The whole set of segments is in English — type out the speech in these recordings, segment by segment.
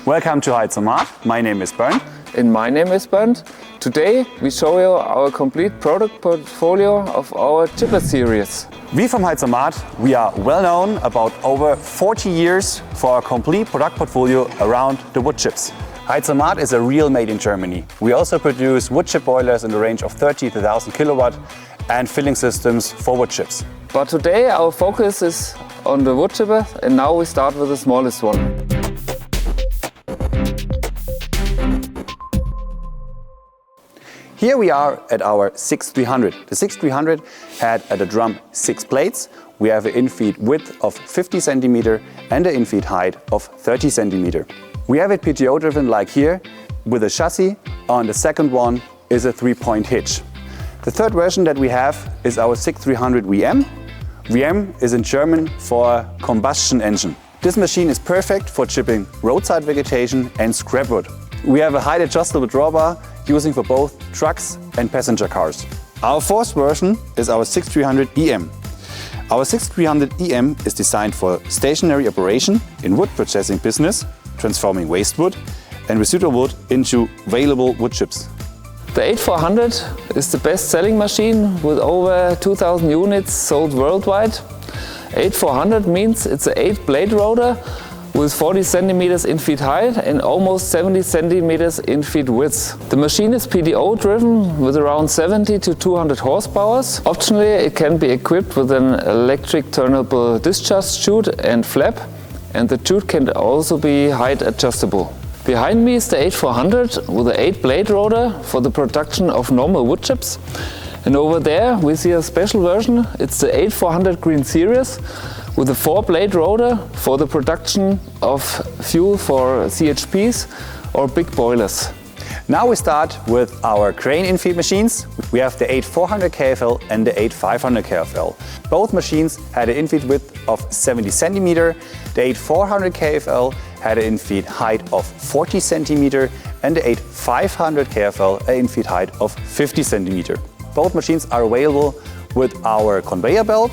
Welcome to Heizomat. My name is Bernd. And my name is Bernd. Today we show you our complete product portfolio of our chipper series. We from Heizomat, we are well known about over 40 years for our complete product portfolio around the wood chips. Heizomat is a real made in Germany. We also produce wood chip boilers in the range of 30 to 1000 kilowatt and filling systems for wood chips. But today our focus is on the wood chipper, and now we start with the smallest one. Here we are at our 6300. The 6300 had at the drum 6 plates. We have an in-feed width of 50 centimeter and an in-feed height of 30 centimeter. We have it PTO driven like here with a chassis. On the second one is a 3-point hitch. The third version that we have is our 6300 VM. VM is in German for combustion engine. This machine is perfect for chipping roadside vegetation and scrap wood. We have a height adjustable drawbar using for both trucks and passenger cars. Our fourth version is our 6300 EM. Our 6300 EM is designed for stationary operation in wood processing business, transforming waste wood and residual wood into available wood chips. The 8400 is the best-selling machine with over 2000 units sold worldwide. 8400 means it's an 8-blade rotor with 40 centimeters in-feet height and almost 70 centimeters in-feet width. The machine is PTO driven with around 70 to 200 horsepower. Optionally, it can be equipped with an electric turnable discharge chute and flap, and the chute can also be height adjustable. Behind me is the 8400 with an 8-blade rotor for the production of normal wood chips. And over there we see a special version. It's the 8400 Green Series with a 4-blade rotor for the production of fuel for CHPs or big boilers. Now we start with our crane in-feed machines. We have the 8400 KFL and the 8500 KFL. Both machines had an in-feed width of 70 centimeter. The 8400 KFL had an in-feed height of 40 centimeter and the 8500 KFL an in-feed height of 50 centimeter. Both machines are available with our conveyor belt,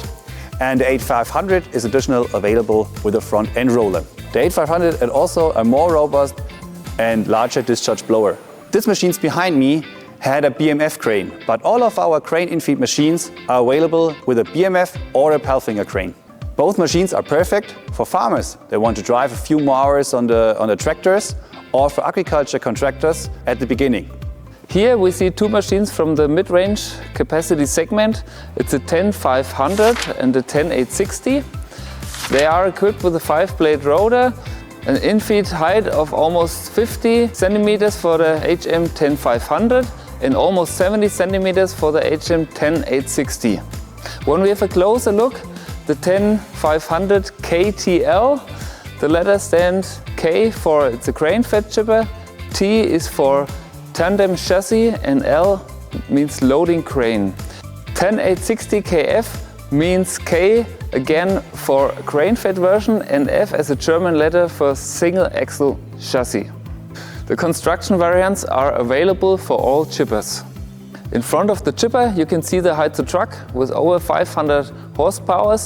and the 8500 is additional available with a front end roller. The 8500 is also a more robust and larger discharge blower. These machines behind me had a BMF crane, but all of our crane in-feed machines are available with a BMF or a Palfinger crane. Both machines are perfect for farmers. They want to drive a few more hours on the tractors, or for agriculture contractors at the beginning. Here we see two machines from the mid-range capacity segment. It's a 10500 and a 10860. They are equipped with a 5-blade rotor, an in-feed height of almost 50 centimeters for the HM 10500 and almost 70 centimeters for the HM 10860. When we have a closer look, the 10500 KTL, the letter stand K for it's a crane fed chipper, T is for tandem chassis, and L means loading crane. 10860 KF means K again for crane fed version and F as a German letter for single axle chassis. The construction variants are available for all chippers. In front of the chipper you can see the Heizohack truck with over 500 horsepower.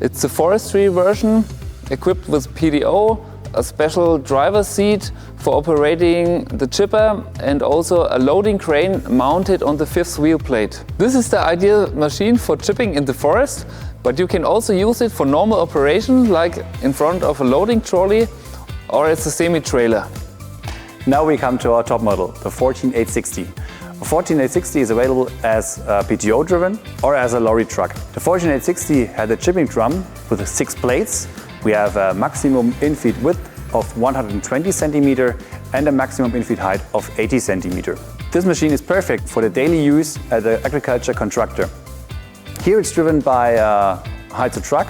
It's a forestry version equipped with PTO, a special driver's seat for operating the chipper, and also a loading crane mounted on the 5th wheel plate. This is the ideal machine for chipping in the forest, but you can also use it for normal operation like in front of a loading trolley or as a semi-trailer. Now we come to our top model, the 14860. The 14860 is available as PTO driven or as a lorry truck. The 14860 had a chipping drum with 6 plates. We have a maximum in-feed width of 120 centimeter and a maximum in-feed height of 80 centimeter. This machine is perfect for the daily use as an agriculture contractor. Here it's driven by a Heizohack truck.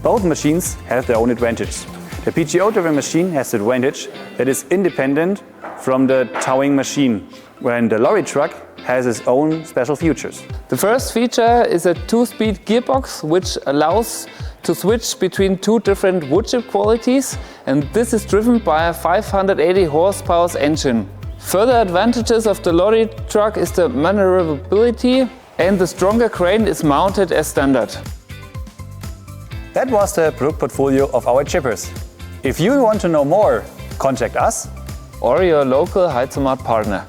Both machines have their own advantage. The PTO driven machine has the advantage that it's independent from the towing machine, when the lorry truck has its own special features. The first feature is a 2-speed gearbox which allows to switch between 2 different wood chip qualities, and this is driven by a 580 horsepower engine. Further advantages of the lorry truck is the maneuverability, and the stronger crane is mounted as standard. That was the product portfolio of our chippers. If you want to know more, Contact us or your local Heizomat partner.